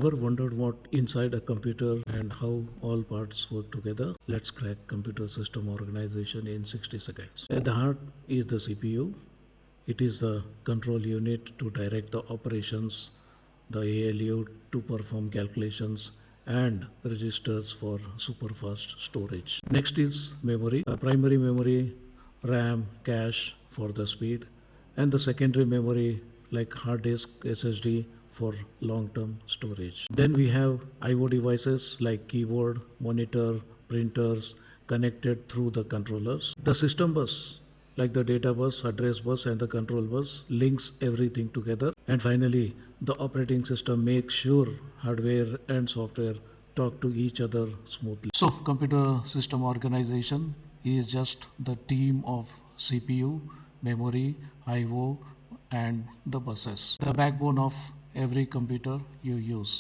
Ever wondered what inside a computer and how all parts work together? Let's crack computer system organization in 60 seconds. At the heart is the CPU. It is the control unit to direct the operations, the ALU to perform calculations, and registers for super fast storage. Next is memory, primary memory, RAM, cache for the speed, and the secondary memory like hard disk, SSD for long-term storage. Then we have I/O devices like keyboard, monitor, printers connected through the controllers. The system bus like the data bus, address bus and the control bus links everything together. And finally, the operating system makes sure hardware and software talk to each other smoothly. So computer system organization is just the team of CPU, memory, I/O and the buses, the backbone of every computer you use.